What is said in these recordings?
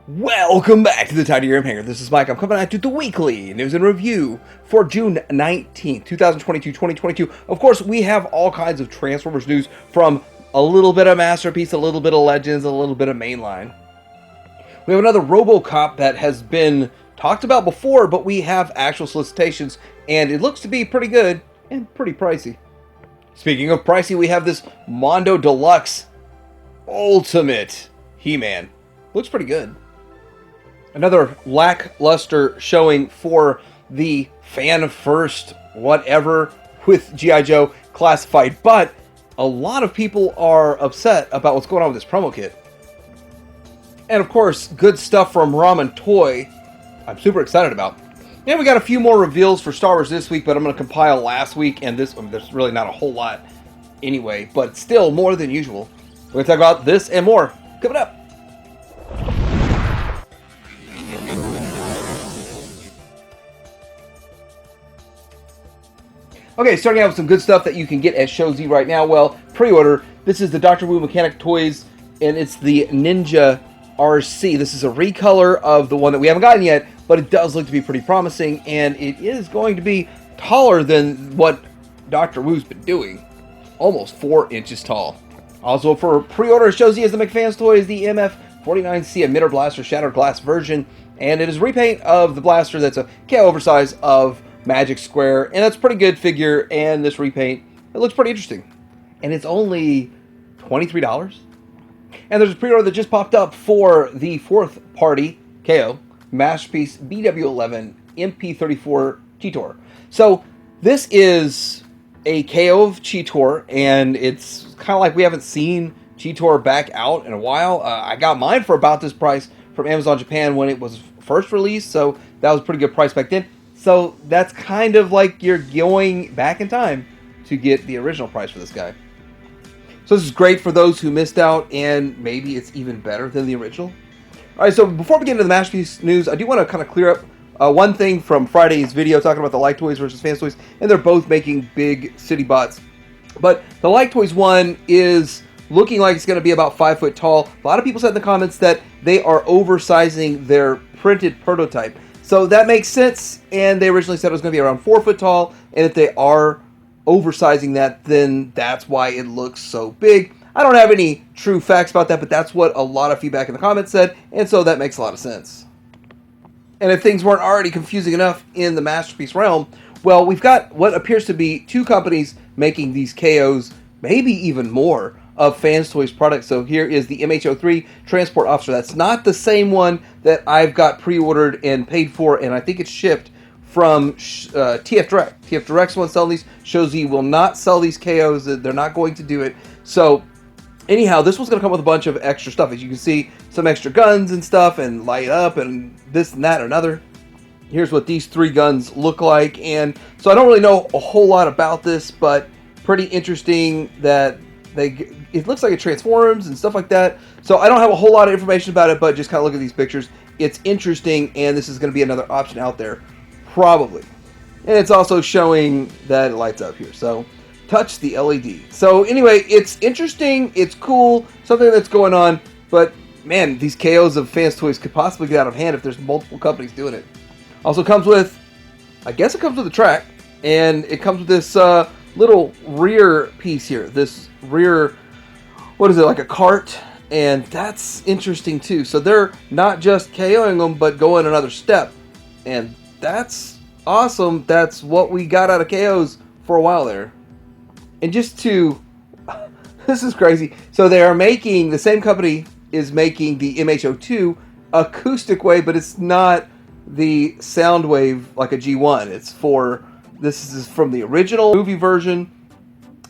Welcome back to the Tidy Room Hanger. This is Mike. I'm coming at you with the weekly news and review for June 19th, 2022. Of course, we have all kinds of Transformers news, from a little bit of Masterpiece, a little bit of Legends, a little bit of Mainline. We have another Robocop that has been talked about before, but we have actual solicitations, and it looks to be pretty good and pretty pricey. Speaking of pricey, we have this Mondo Deluxe Ultimate He-Man. Looks pretty good. Another lackluster showing for the fan-first whatever with G.I. Joe Classified, but a lot of people are upset about what's going on with this promo kit. And of course, good stuff from Ramen Toy I'm super excited about. And we got a few more reveals for Star Wars this week, but I'm going to compile last week and this one. There's really not a whole lot anyway, but still more than usual. We're going to talk about this and more coming up. Okay, starting out with some good stuff that you can get at Show Z right now. Well, pre-order. This is the Dr. Wu Mechanic Toys, and it's the Ninja RC. This is a recolor of the one that we haven't gotten yet, but it does look to be pretty promising, and it is going to be taller than what Dr. Wu's been doing. Almost 4 inches tall. Also for pre-order, Show Z is the McFans Toy, is the MF49C Emitter Blaster Shattered Glass version, and it is a repaint of the blaster that's a KO oversize of Magic Square, and that's a pretty good figure, and this repaint, it looks pretty interesting. And it's only $23. And there's a pre-order that just popped up for the fourth party KO Masterpiece BW11 MP34 Cheetor. So this is a KO of Cheetor, and it's kind of like we haven't seen Cheetor back out in a while. I got mine for about this price from Amazon Japan when it was first released, so that was a pretty good price back then. So that's kind of like you're going back in time to get the original price for this guy. So this is great for those who missed out, and maybe it's even better than the original. All right, so before we get into the Masterpiece news, I do want to kind of clear up one thing from Friday's video talking about the Like Toys versus Fans Toys, and they're both making big city bots. But the Like Toys one is looking like it's going to be about 5 foot tall. A lot of people said in the comments that they are oversizing their printed prototype. So that makes sense, and they originally said it was going to be around 4 foot tall, and if they are oversizing that, then that's why it looks so big. I don't have any true facts about that, but that's what a lot of feedback in the comments said, and so that makes a lot of sense. And if things weren't already confusing enough in the Masterpiece realm, well, we've got what appears to be 2 companies making these KOs, maybe even more, of Fans Toys products. So here is the MH03 Transport Officer. That's not the same one that I've got pre-ordered and paid for, and I think it's shipped from TF Direct. TF Direct's one selling these. Show Z will not sell these KOs. They're not going to do it. So anyhow, this one's going to come with a bunch of extra stuff. As you can see, some extra guns and stuff, and light up, and this and that or another. Here's what these 3 guns look like. And so I don't really know a whole lot about this, but pretty interesting that it looks like it transforms and stuff like that. So I don't have a whole lot of information about it, but just kind of look at these pictures. It's interesting, and this is going to be another option out there, probably. And it's also showing that it lights up here. So touch the LED. So anyway, it's interesting. It's cool. Something that's going on. But man, these KOs of Fans Toys could possibly get out of hand if there's multiple companies doing it. Also comes with, I guess it comes with a track, and it comes with this little rear piece here. This rear, what is it, like a cart? And that's interesting too. So they're not just KOing them, but going another step. And that's awesome. That's what we got out of KOs for a while there. And just to, this is crazy. So they are making, the same company is making the MH02 acoustic wave, but it's not the sound wave like a G1. It's for, this is from the original movie version.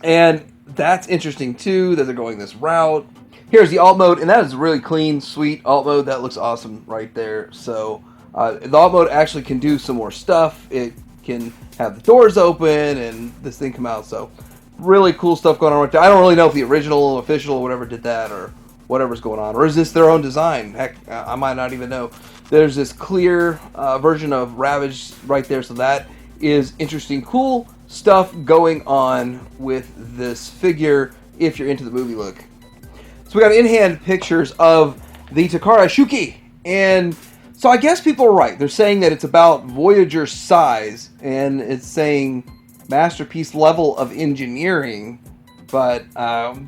And that's interesting too, that they're going this route. Here's the alt mode, and that is really clean, sweet alt mode. That looks awesome right there. So the alt mode actually can do some more stuff. It can have the doors open and this thing come out. So really cool stuff going on right there. I don't really know if the original, official, or whatever did that, or whatever's going on. Or is this their own design? Heck, I might not even know. There's this clear version of Ravage right there. So that is interesting. Cool stuff going on with this figure if you're into the movie look. So we got in-hand pictures of the Takara Shuki, And so I guess people are right. They're saying that it's about Voyager size, and it's saying masterpiece level of engineering. But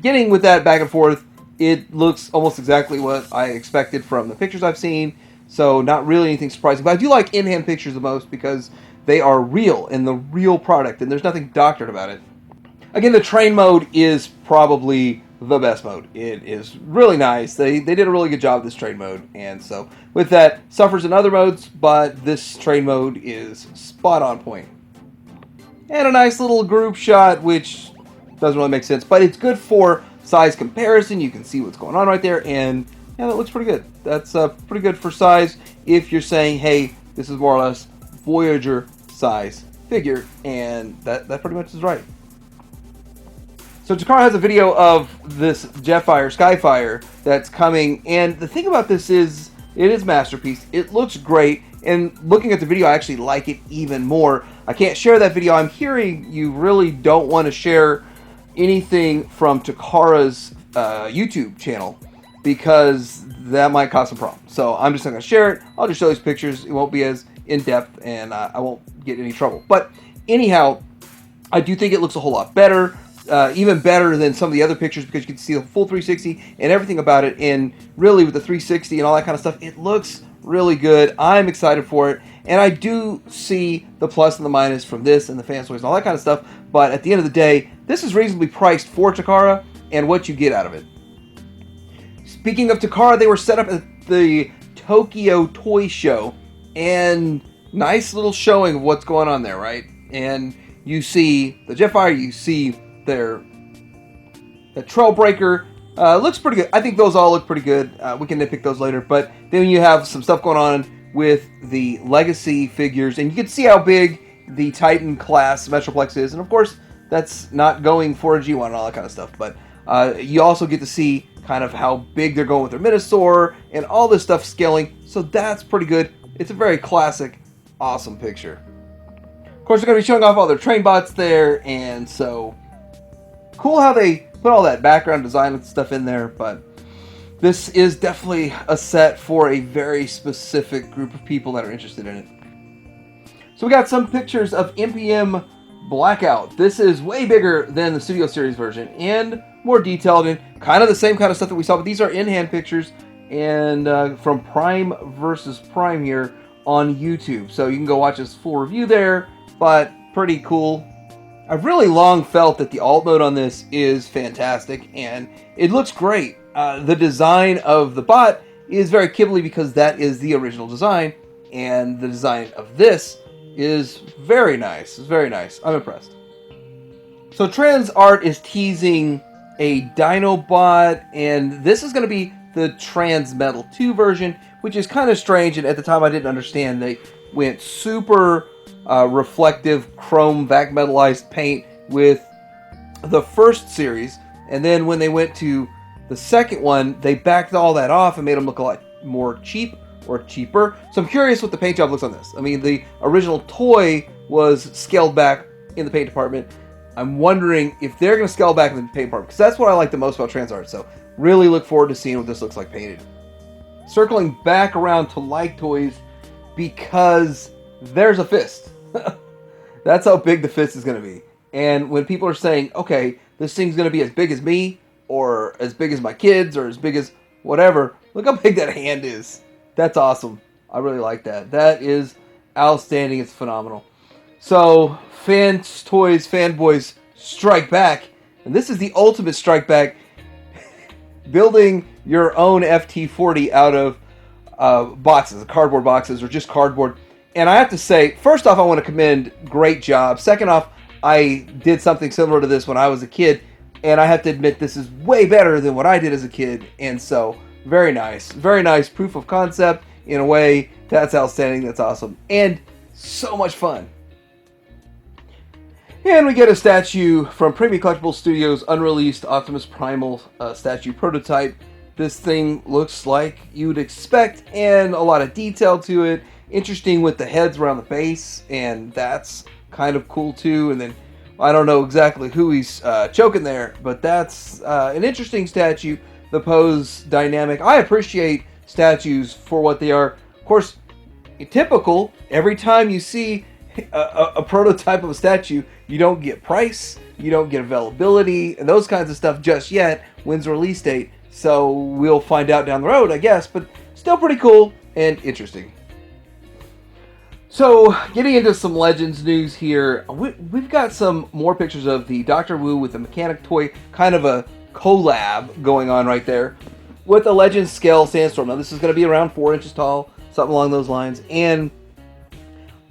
getting with that back and forth, it looks almost exactly what I expected from the pictures I've seen. So not really anything surprising. But I do like in-hand pictures the most because they are real and the real product, and there's nothing doctored about it. Again, the train mode is probably the best mode. It is really nice. They did a really good job with this train mode. And so with that, suffers in other modes, but this train mode is spot on point. And a nice little group shot, which doesn't really make sense, but it's good for size comparison. You can see what's going on right there, and yeah, that looks pretty good. That's pretty good for size if you're saying, hey, this is more or less Voyager size figure, and that pretty much is right. So Takara has a video of this Jetfire, Skyfire that's coming, and the thing about this is, it is Masterpiece. It looks great, and looking at the video, I actually like it even more. I can't share that video. I'm hearing you really don't want to share anything from Takara's YouTube channel because that might cause some problems. So I'm just not going to share it. I'll just show these pictures. It won't be as in-depth, and I won't get any trouble. But anyhow, I do think it looks a whole lot better. Even better than some of the other pictures because you can see the full 360 and everything about it. And really with the 360 and all that kind of stuff, it looks really good. I'm excited for it. And I do see the plus and the minus from this and the fan toys and all that kind of stuff. But at the end of the day, this is reasonably priced for Takara and what you get out of it. Speaking of Takara, they were set up at the Tokyo Toy Show. And nice little showing of what's going on there, right? And you see the Jetfire, you see the Trailbreaker. Looks pretty good. I think those all look pretty good. We can nitpick those later. But then you have some stuff going on with the Legacy figures. And you can see how big the Titan class Metroplex is. And of course, that's not going for a G1 and all that kind of stuff. But you also get to see kind of how big they're going with their Minosaur and all this stuff scaling. So that's pretty good. It's a very classic, awesome picture. Of course, they're going to be showing off all their train bots there. And so cool how they put all that background design and stuff in there, but this is definitely a set for a very specific group of people that are interested in it. So we got some pictures of MPM Blackout. This is way bigger than the Studio Series version and more detailed and kind of the same kind of stuff that we saw, but these are in-hand pictures and from Prime versus Prime here on YouTube. So you can go watch this full review there, but pretty cool. I've really long felt that the alt mode on this is fantastic, and it looks great. The design of the bot is very Ghibli because that is the original design, and the design of this is very nice. It's very nice. I'm impressed. So Trans Art is teasing a Dinobot, and this is going to be the Trans Metal 2 version, which is kind of strange, and at the time I didn't understand. They went super reflective chrome vac metallized paint with the first series, and then when they went to the second one, they backed all that off and made them look a lot more cheap or cheaper. So I'm curious what the paint job looks on this. I mean, the original toy was scaled back in the paint department. I'm wondering if they're going to scale back in the paint department, because that's what I like the most about Trans Art. So really look forward to seeing what this looks like painted. Circling back around to Like Toys, because there's a fist. That's how big the fist is going to be. And when people are saying, okay, this thing's going to be as big as me, or as big as my kids, or as big as whatever, look how big that hand is. That's awesome. I really like that. That is outstanding. It's phenomenal. So, fans, toys, fanboys, strike back. And this is the ultimate strike back. Building your own FT40 out of boxes, cardboard boxes, or just cardboard. And I have to say, first off, I want to commend, great job. Second off, I did something similar to this when I was a kid, and I have to admit this is way better than what I did as a kid. And so, very nice proof of concept in a way. That's outstanding. That's awesome. And so much fun. And we get a statue from Premium Collectibles Studios, unreleased Optimus Primal statue prototype. This thing looks like you'd expect, and a lot of detail to it. Interesting with the heads around the base, and that's kind of cool too. And then I don't know exactly who he's choking there, but that's an interesting statue. The pose dynamic. I appreciate statues for what they are. Of course, typical, every time you see a prototype of a statue, you don't get price, you don't get availability, and those kinds of stuff just yet. When's the release date? So we'll find out down the road, I guess, but still pretty cool and interesting. So, getting into some Legends news here, we've got some more pictures of the Dr. Wu with the mechanic toy, kind of a collab going on right there, with a Legends scale Sandstorm. Now, this is going to be around 4 inches tall, something along those lines, and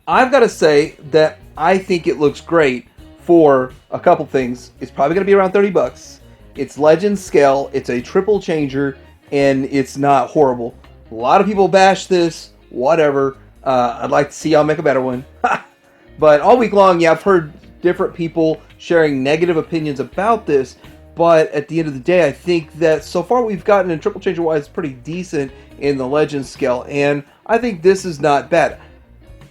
I've got to say that I think it looks great for a couple things. It's probably going to be around $30. It's Legends scale, it's a triple changer, and it's not horrible. A lot of people bash this, whatever. I'd like to see y'all make a better one. But all week long, yeah, I've heard different people sharing negative opinions about this. But at the end of the day, I think that so far we've gotten in triple changer wise pretty decent in the Legends scale. And I think this is not bad.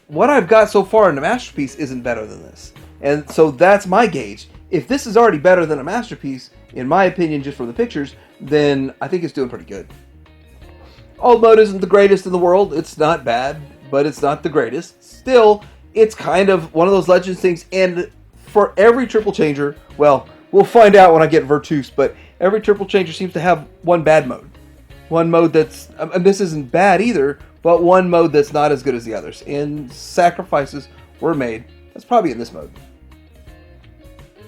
What I've got so far in the Masterpiece isn't better than this. And so that's my gauge. If this is already better than a Masterpiece, in my opinion, just from the pictures, then I think it's doing pretty good. Alt mode isn't the greatest in the world. It's not bad, but it's not the greatest. Still, it's kind of one of those Legends things. And for every triple changer, well, we'll find out when I get Virtus, but every triple changer seems to have one bad mode. One mode that's, and this isn't bad either, but one mode that's not as good as the others. And sacrifices were made. That's probably in this mode.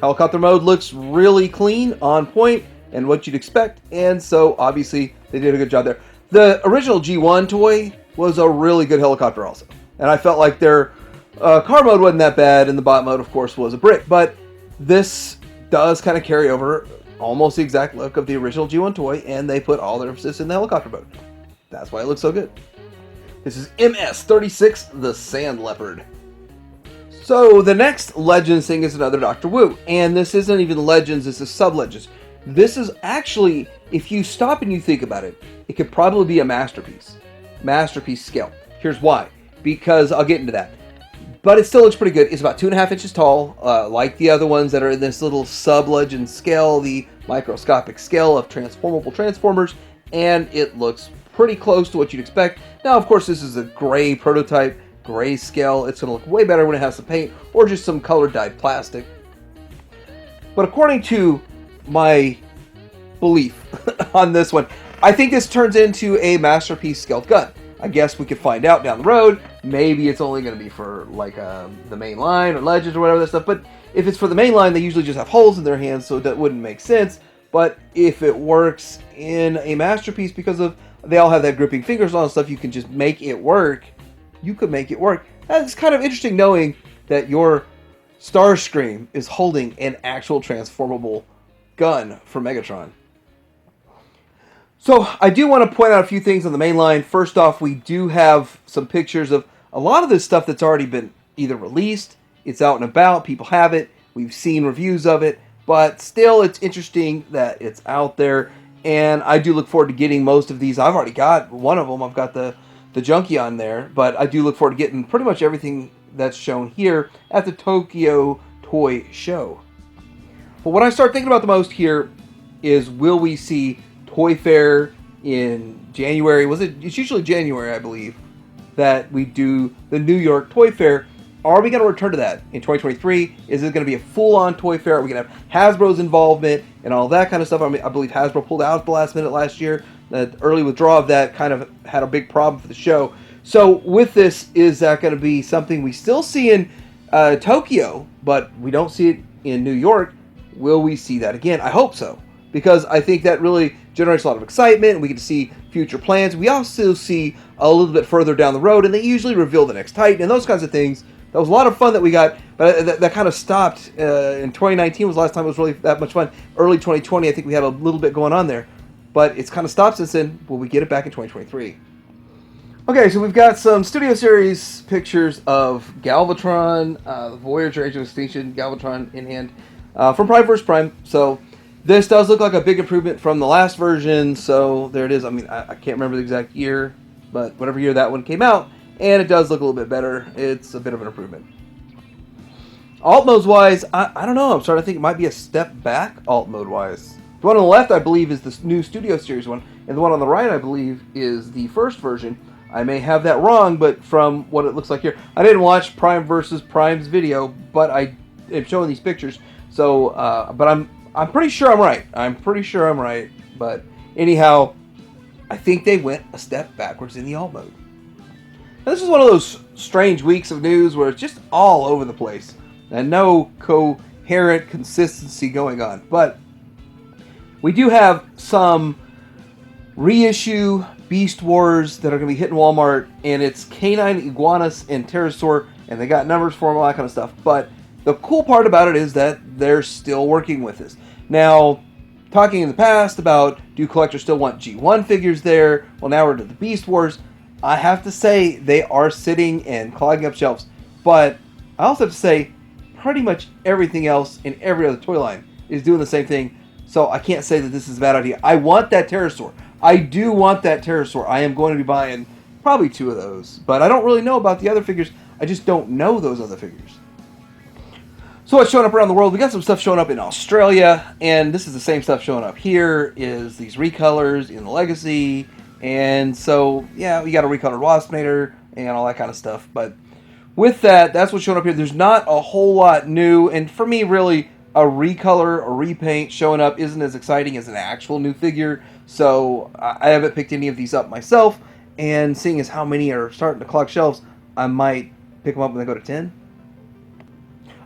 Helicopter mode looks really clean, on point, and what you'd expect. And so, obviously, they did a good job there. The original G1 toy was a really good helicopter also. And I felt like their car mode wasn't that bad, and the bot mode, of course, was a brick. But this does kind of carry over almost the exact look of the original G1 toy, and they put all their emphasis in the helicopter mode. That's why it looks so good. This is MS-36, the Sand Leopard. So the next Legends thing is another Dr. Wu. And this isn't even Legends, this is Sub-Legends. This is actually, if you stop and you think about it, it could probably be a Masterpiece. Masterpiece scale. Here's why. Because I'll get into that. But it still looks pretty good. It's about 2.5 inches tall, like the other ones that are in this little Sub-Legend scale, the microscopic scale of transformable Transformers, and it looks pretty close to what you'd expect. Now, of course, this is a gray prototype, gray scale. It's going to look way better when it has some paint or just some colored dyed plastic. But according to my belief on this one, I think this turns into a Masterpiece scaled gun. I guess we could find out down the road. Maybe it's only going to be for like the main line or Legends or whatever that stuff. But if it's for the main line, they usually just have holes in their hands, so that wouldn't make sense. But if it works in a Masterpiece because of they all have that gripping fingers and all that stuff, you can just make it work. You could make it work. That's kind of interesting knowing that your Starscream is holding an actual transformable gun for Megatron. So I do want to point out a few things on the main line. First off, we do have some pictures of a lot of this stuff that's already been either released, it's out and about, people have it, we've seen reviews of it, but still it's interesting that it's out there, and I do look forward to getting most of these. I've already got one of them, I've got the Junkie on there, but I do look forward to getting pretty much everything that's shown here at the Tokyo Toy Show. But what I start thinking about the most here is, will we see Toy Fair in January? It's usually January, I believe, that we do the New York Toy Fair. Are we going to return to that in 2023? Is it going to be a full-on Toy Fair? Are we going to have Hasbro's involvement and all that kind of stuff? I mean, I believe Hasbro pulled out at the last minute last year. The early withdrawal of that kind of had a big problem for the show. So with this, is that going to be something we still see in Tokyo, but we don't see it in New York? Will we see that again? I hope so, because I think that really generates a lot of excitement, and we get to see future plans. We also see a little bit further down the road, and they usually reveal the next Titan and those kinds of things. That was a lot of fun that we got, but that kind of stopped. In 2019 was the last time it was really that much fun. Early 2020, I think we had a little bit going on there, but it's kind of stopped since then. Will we get it back in 2023? Okay, so we've got some Studio Series pictures of Galvatron, the Voyager Age of Extinction, Galvatron in hand, from Prime vs. Prime. So this does look like a big improvement from the last version, so there it is. I mean, I can't remember the exact year, but whatever year that one came out, and it does look a little bit better. It's a bit of an improvement. Alt modes wise, I don't know. I'm starting to think it might be a step back alt mode wise. The one on the left, I believe, is the new Studio Series one, and the one on the right, I believe, is the first version. I may have that wrong, but from what it looks like here, I didn't watch Prime versus Prime's video, but I am showing these pictures. So, but I'm pretty sure I'm right. I'm pretty sure I'm right. But anyhow, I think they went a step backwards in the alt mode. Now, this is one of those strange weeks of news where it's just all over the place and no coherent consistency going on. But we do have some reissue Beast Wars that are going to be hitting Walmart, and it's Canine, Iguanas, and Pterosaur, and they got numbers for them, all that kind of stuff. But the cool part about it is that they're still working with this. Now, talking in the past about do collectors still want G1 figures there? Well, now we're to the Beast Wars. I have to say they are sitting and clogging up shelves. But I also have to say pretty much everything else in every other toy line is doing the same thing. So I can't say that this is a bad idea. I want that Pterosaur. I do want that Pterosaur. I am going to be buying probably 2 of those. But I don't really know about the other figures. I just don't know those other figures. So what's showing up around the world? We got some stuff showing up in Australia, and this is the same stuff showing up here, is these recolors in the Legacy, and so, yeah, we got a recolored Waspinator and all that kind of stuff, but with that, that's what's showing up here. There's not a whole lot new, and for me, really, a recolor or repaint showing up isn't as exciting as an actual new figure, so I haven't picked any of these up myself, and seeing as how many are starting to clog shelves, I might pick them up when they go to 10.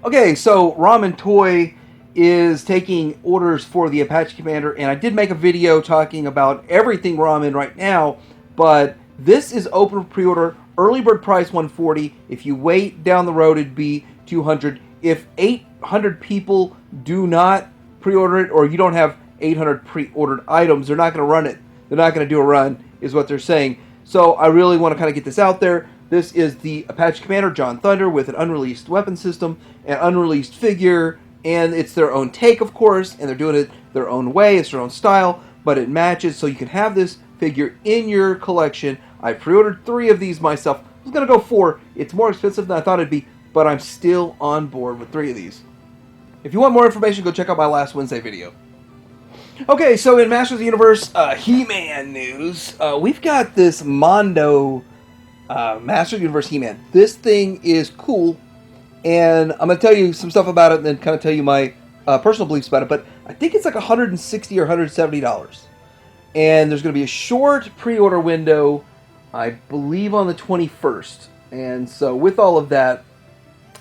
Okay, so Ramen Toy is taking orders for the Apache Commander, and I did make a video talking about everything Ramen right now, but this is open for pre-order. Early bird price $140. If you wait down the road, it'd be $200. If 800 people do not pre-order it, or you don't have 800 pre-ordered items, they're not going to run it. They're not going to do a run, is what they're saying. So I really want to kind of get this out there. This is the Apache Commander, John Thunder, with an unreleased weapon system, an unreleased figure, and it's their own take, of course, and they're doing it their own way, it's their own style, but it matches, so you can have this figure in your collection. I pre-ordered 3 of these myself. I was going to go 4. It's more expensive than I thought it'd be, but I'm still on board with 3 of these. If you want more information, go check out my last Wednesday video. Okay, so in Masters of the Universe He-Man news, we've got this Mondo Masters of the Universe He-Man. This thing is cool, and I'm going to tell you some stuff about it and then kind of tell you my personal beliefs about it, but I think it's like $160 or $170. And there's going to be a short pre-order window, I believe on the 21st. And so with all of that,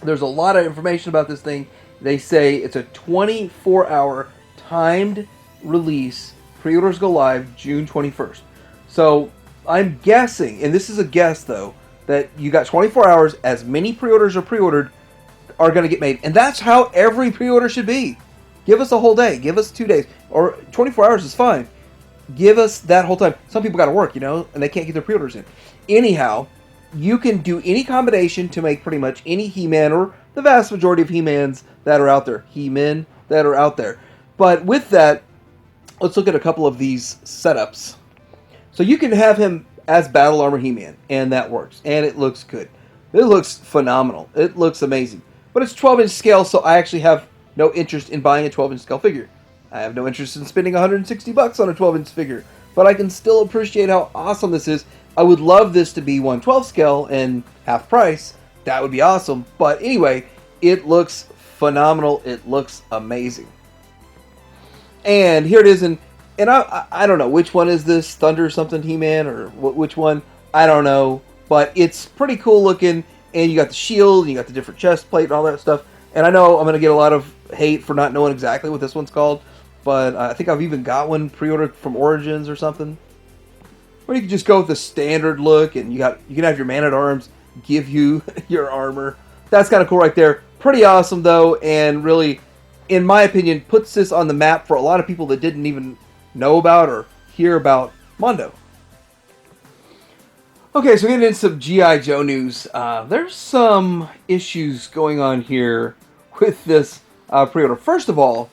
there's a lot of information about this thing. They say it's a 24-hour timed release. Pre-orders go live June 21st. So I'm guessing, and this is a guess though, that you got 24 hours, as many pre-orders are pre-ordered are going to get made. And that's how every pre-order should be. Give us a whole day. Give us 2 days. Or 24 hours is fine. Give us that whole time. Some people got to work, and they can't get their pre-orders in. Anyhow, you can do any combination to make pretty much any He-Man, or the vast majority of He-Mans that are out there. He-Men that are out there. But with that, let's look at a couple of these setups. So you can have him as Battle Armor He-Man, and that works. And it looks good. It looks phenomenal. It looks amazing. But it's 12-inch scale, so I actually have no interest in buying a 12-inch scale figure. I have no interest in spending $160 on a 12-inch figure. But I can still appreciate how awesome this is. I would love this to be 1/12 scale and half price. That would be awesome. But anyway, it looks phenomenal. It looks amazing. And here it is. And I don't know which one is this, Thunder something He-Man, or which one, I don't know, but it's pretty cool looking, and you got the shield, and you got the different chest plate and all that stuff, and I know I'm going to get a lot of hate for not knowing exactly what this one's called, but I think I've even got one pre-ordered from Origins or something, or you can just go with the standard look, and you can have your Man-at-Arms give you your armor. That's kind of cool right there. Pretty awesome though, and really, in my opinion, puts this on the map for a lot of people that didn't even know about or hear about Mondo. Okay, so getting into some G.I. Joe news. There's some issues going on here with this pre-order. First of all,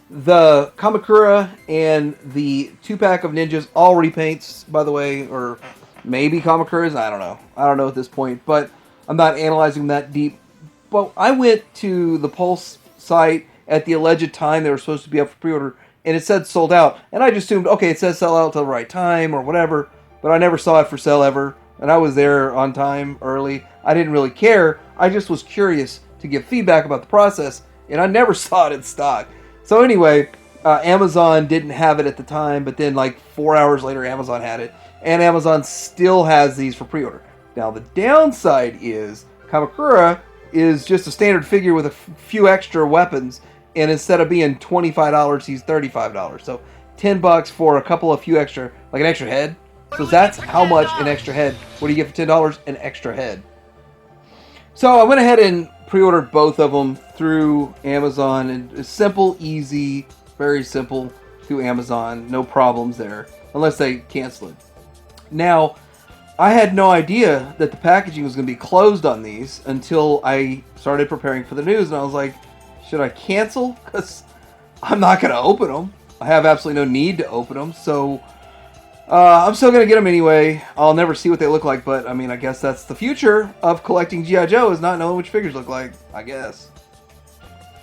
the Kamakura and the 2-pack of Ninjas, all repaints, by the way, or maybe Kamakuras, I don't know. I don't know at this point, but I'm not analyzing them that deep. But I went to the Pulse site at the alleged time they were supposed to be up for pre-order, and it said sold out. And I just assumed, okay, it says sell out till the right time or whatever, but I never saw it for sale ever. And I was there on time, early. I didn't really care. I just was curious to give feedback about the process, and I never saw it in stock. So anyway, Amazon didn't have it at the time, but then like 4 hours later, Amazon had it. And Amazon still has these for pre-order. Now, the downside is Kamakura is just a standard figure with a few extra weapons, and instead of being $25, he's $35. So $10 for a couple of few extra, like an extra head. So that's how much an extra head. What do you get for $10? An extra head. So I went ahead and pre-ordered both of them through Amazon, and it's simple, easy, very simple through Amazon. No problems there, unless they cancel it. Now, I had no idea that the packaging was going to be closed on these until I started preparing for the news, and I was like, should I cancel? Because I'm not going to open them. I have absolutely no need to open them, so I'm still going to get them anyway. I'll never see what they look like, but I mean, I guess that's the future of collecting G.I. Joe, is not knowing which figures look like, I guess.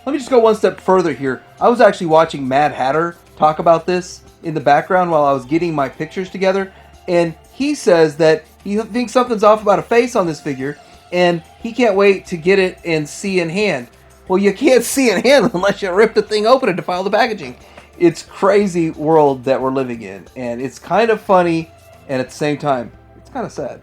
Let me just go one step further here. I was actually watching Mad Hatter talk about this in the background while I was getting my pictures together, and he says that he thinks something's off about a face on this figure, and he can't wait to get it and see in hand. Well, you can't see in hand unless you rip the thing open and defile the packaging. It's crazy world that we're living in, and it's kind of funny, and at the same time, it's kind of sad.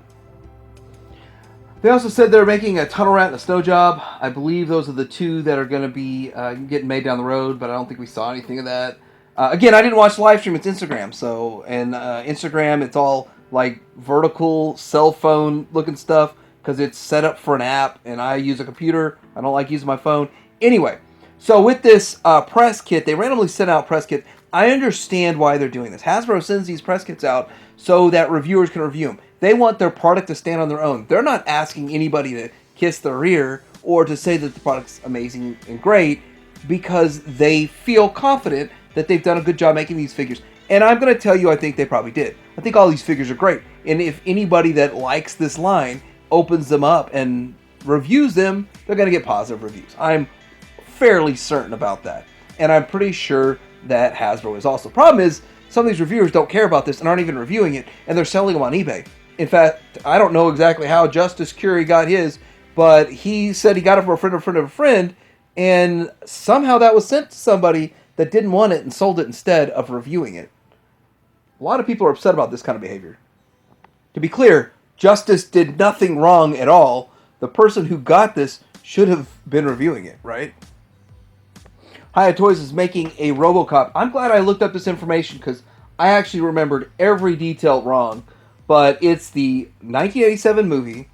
They also said they're making a Tunnel Rat and a Snow Job. I believe those are the two that are going to be getting made down the road, but I don't think we saw anything of that. Again, I didn't watch the live stream. It's Instagram, so and Instagram, it's all like vertical cell phone looking stuff because it's set up for an app, and I use a computer. I don't like using my phone. Anyway, so with this press kit, they randomly sent out press kit. I understand why they're doing this. Hasbro sends these press kits out so that reviewers can review them. They want their product to stand on their own. They're not asking anybody to kiss their ear or to say that the product's amazing and great because they feel confident that they've done a good job making these figures. And I'm going to tell you, I think they probably did. I think all these figures are great. And if anybody that likes this line opens them up and reviews them, they're going to get positive reviews. I'm fairly certain about that. And I'm pretty sure that Hasbro is also. Problem is, some of these reviewers don't care about this and aren't even reviewing it, and they're selling them on eBay. In fact, I don't know exactly how Justice Curie got his, but he said he got it from a friend of a friend of a friend, and somehow that was sent to somebody that didn't want it and sold it instead of reviewing it. A lot of people are upset about this kind of behavior. To be clear, Justice did nothing wrong at all. The person who got this should have been reviewing it, right? Hiya Toys is making a Robocop. I'm glad I looked up this information because I actually remembered every detail wrong. But it's the 1987 movie,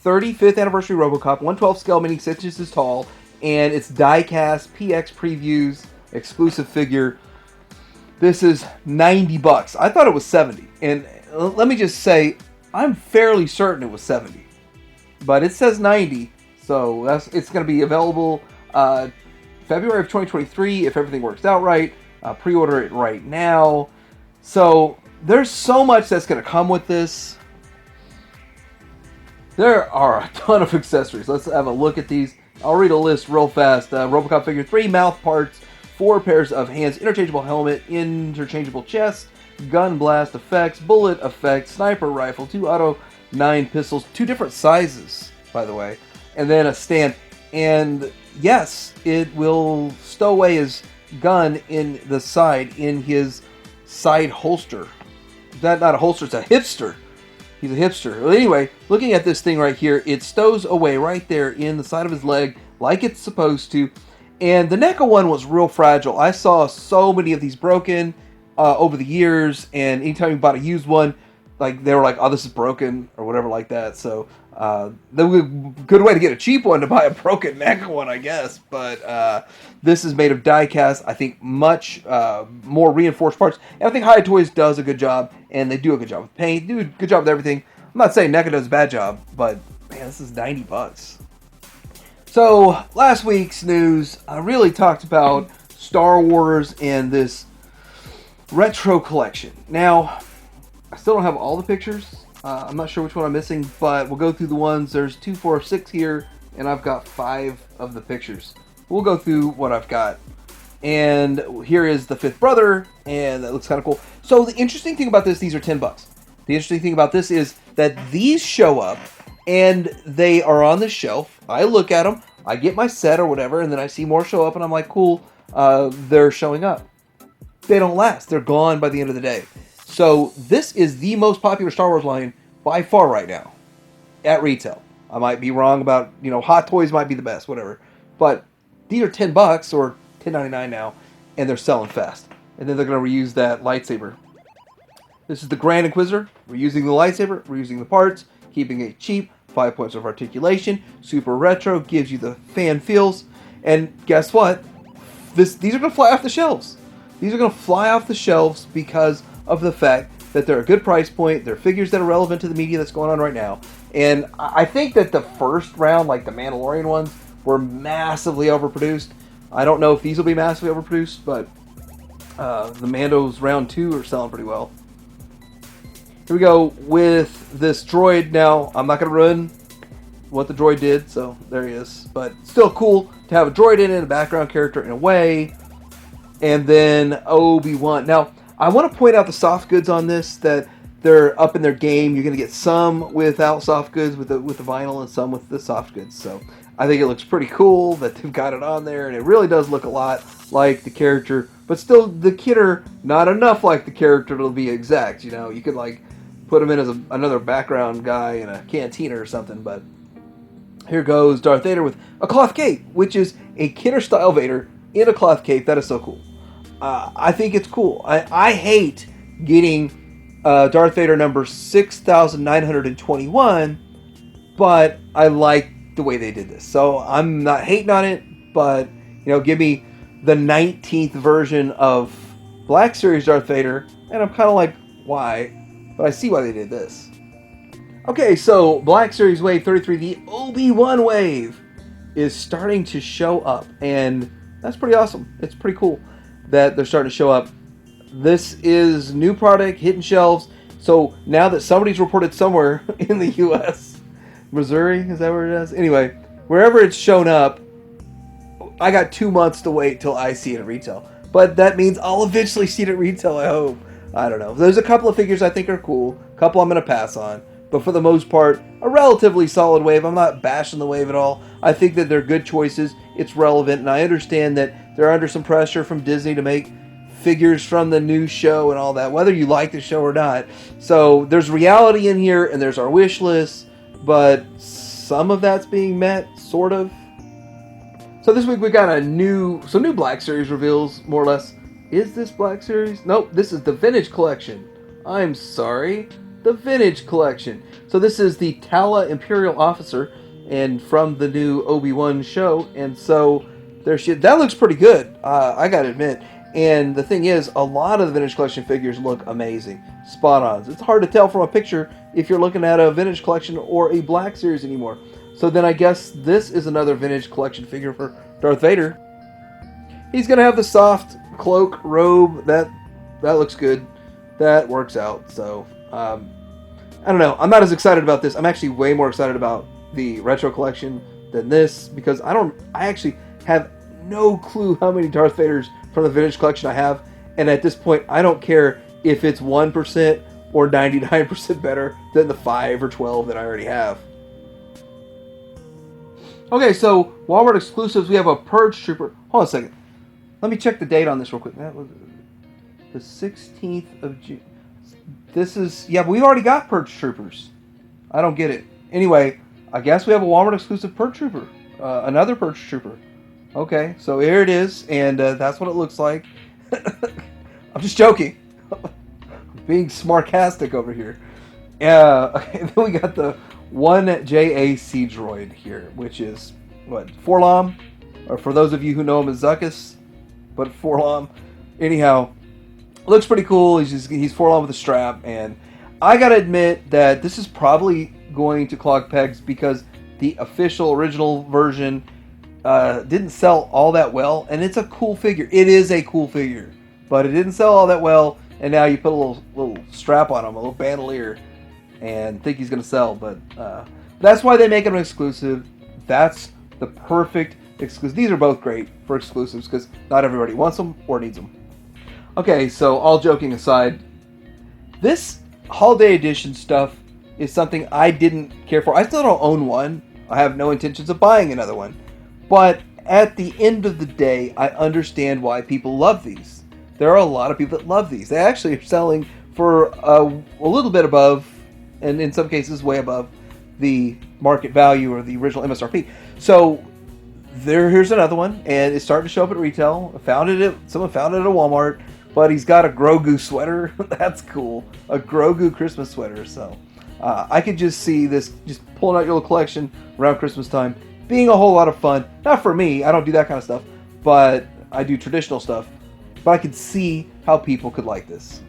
35th anniversary Robocop, 1/12 scale, meaning 6 inches tall, and it's die-cast, PX previews, exclusive figure. This is $90. I thought it was 70, and let me just say, I'm fairly certain it was 70, but it says 90, so it's going to be available February of 2023 if everything works out right. Pre-order it right now. So there's so much that's going to come with this. There are a ton of accessories. Let's have a look at these. I'll read a list real fast. Robocop figure, 3 mouth parts, 4 pairs of hands, interchangeable helmet, interchangeable chest, gun blast effects, bullet effects, sniper rifle, 2 auto 9 pistols, 2 different sizes, by the way, and then a stand. And yes, it will stow away his gun in the side, in his side holster. That's not a holster, it's a hipster. He's a hipster. Well, anyway, looking at this thing right here, it stows away right there in the side of his leg like it's supposed to. And the NECA one was real fragile. I saw so many of these broken over the years, and anytime you bought a used one, like they were like, oh, this is broken or whatever like that. So the good way to get a cheap one to buy a broken NECA one, I guess. But this is made of die cast. I think much more reinforced parts. And I think Hiya Toys does a good job, and they do a good job with paint, do a good job with everything. I'm not saying NECA does a bad job, but man, this is $90. So last week's news, I really talked about Star Wars and this retro collection. Now, I still don't have all the pictures. I'm not sure which one I'm missing, but we'll go through the ones. There's 2, 4, 6 here, and I've got 5 of the pictures. We'll go through what I've got. And here is the fifth brother, and that looks kind of cool. So the interesting thing about this, these are $10. The interesting thing about this is that these show up, and they are on the shelf. I look at them, I get my set or whatever, and then I see more show up, and I'm like, cool, they're showing up. They don't last. They're gone by the end of the day. So this is the most popular Star Wars line by far right now at retail. I might be wrong about, Hot Toys might be the best, whatever. But these are $10 or $10.99 now, and they're selling fast. And then they're going to reuse that lightsaber. This is the Grand Inquisitor. We're using the lightsaber. We're using the parts. Keeping it cheap. 5 points of articulation. Super retro. Gives you the fan feels. And guess what? These are going to fly off the shelves. These are going to fly off the shelves because of the fact that they're a good price point. They're figures that are relevant to the media that's going on right now. And I think that the first round, like the Mandalorian ones, were massively overproduced. I don't know if these will be massively overproduced, but the Mandos round 2 are selling pretty well. Here we go with this droid. Now, I'm not going to ruin what the droid did, so there he is. But still cool to have a droid in it, a background character in a way. And then Obi-Wan. Now, I want to point out the soft goods on this, that they're up in their game. You're going to get some without soft goods with the vinyl and some with the soft goods. So I think it looks pretty cool that they've got it on there. And it really does look a lot like the character. But still, the kidder, not enough like the character to be exact. You could like put him in as another background guy in a cantina or something. But here goes Darth Vader with a cloth cape, which is a kidder-style Vader in a cloth cape. That is so cool. I think it's cool. I hate getting Darth Vader number 6,921, but I like the way they did this. So I'm not hating on it, but give me the 19th version of Black Series Darth Vader, and I'm kind of like, why? But I see why they did this. Okay, so Black Series Wave 33, the Obi-Wan wave, is starting to show up, and that's pretty awesome. It's pretty cool that they're starting to show up. This is new product, hitting shelves. So now that somebody's reported somewhere in the U.S., Missouri, is that where it is? Anyway, wherever it's shown up, I got 2 months to wait till I see it at retail. But that means I'll eventually see it at retail, I hope. I don't know. There's a couple of figures I think are cool. A couple I'm going to pass on. But for the most part, a relatively solid wave. I'm not bashing the wave at all. I think that they're good choices. It's relevant, and I understand that they're under some pressure from Disney to make figures from the new show and all that, whether you like the show or not. So there's reality in here, and there's our wish list, but some of that's being met, sort of. So this week we got some new Black Series reveals, more or less. Is this Black Series? Nope, this is the Vintage Collection. I'm sorry. The Vintage Collection. So this is the Tala Imperial Officer, and from the new Obi-Wan show, and so that looks pretty good, I gotta admit. And the thing is, a lot of the Vintage Collection figures look amazing. Spot-ons. It's hard to tell from a picture if you're looking at a Vintage Collection or a Black Series anymore. So then I guess this is another Vintage Collection figure for Darth Vader. He's gonna have the soft cloak, robe, that looks good. That works out, so I don't know. I'm not as excited about this. I'm actually way more excited about the Retro Collection than this, because I actually have no clue how many Darth Vaders from the Vintage Collection I have, and at this point I don't care if it's 1% or 99% better than the 5 or 12 that I already have. Okay, so Wal-mart exclusives, we have a Purge Trooper. Hold on a second. Let me check the date on this real quick. That was the 16th of June. This is, but we've already got Purge Troopers. I don't get it. Anyway, I guess we have a Walmart exclusive Purge Trooper. Another Purge Trooper. Okay, so here it is, and that's what it looks like. I'm just joking. I'm being smartastic over here. Okay, then we got the 1JAC droid here, which is, Forlom? Or for those of you who know him as Zuckus, but Forlom. Anyhow, looks pretty cool. He's Forlom with a strap, and I gotta admit that this is probably going to clog pegs because the official original version didn't sell all that well, and it's a cool figure. It is a cool figure, but it didn't sell all that well, and now you put a little strap on him, a little bandolier, and think he's gonna sell. But that's why they make him exclusive. That's the perfect exclusive. These are both great for exclusives because not everybody wants them or needs them. Okay, so all joking aside, this holiday edition stuff is something I didn't care for. I still don't own one. I have no intentions of buying another one. But at the end of the day, I understand why people love these. There are a lot of people that love these. They actually are selling for a little bit above, and in some cases way above, the market value or the original MSRP. So here's another one, and it's starting to show up at retail. Someone found it at a Walmart, but he's got a Grogu sweater. That's cool. A Grogu Christmas sweater. So I could just see this just pulling out your little collection around Christmas time being a whole lot of fun. Not for me. I don't do that kind of stuff, but I do traditional stuff. But I could see how people could like this.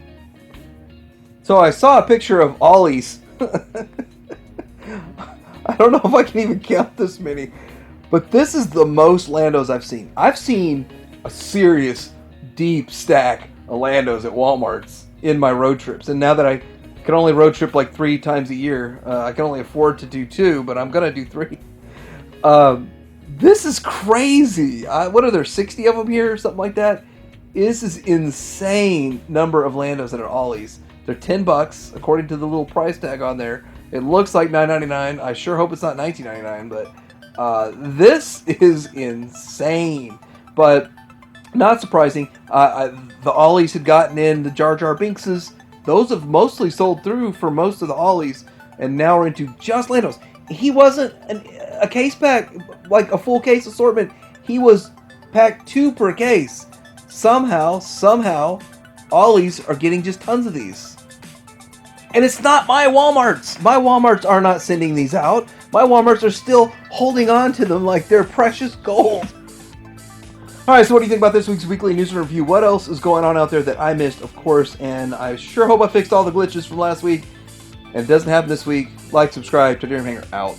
So I saw a picture of ollies. I don't know if I can even count this many, but this is the most Landos I've seen. I've seen a serious, deep stack of Landos at Walmarts in my road trips. And now that I can only road trip like 3 times a year, I can only afford to do 2, but I'm going to do 3. This is crazy. What are there, 60 of them here or something like that? This is insane number of Landos that are ollies. They're $10 according to the little price tag on there. It looks like $9.99. I sure hope it's not $19.99, but this is insane. But not surprising. The ollies had gotten in the Jar Jar Binkses. Those have mostly sold through for most of the ollies, and now we're into just Landos. He wasn't a case pack, like a full case assortment. He was packed 2 per case. Somehow, ollies are getting just tons of these. And it's not my Walmarts. My Walmarts are not sending these out. My Walmarts are still holding on to them like they're precious gold. Alright, so what do you think about this week's weekly news and review? What else is going on out there that I missed, of course, and I sure hope I fixed all the glitches from last week. And it doesn't happen this week. Like, subscribe, Titanium Hanger out.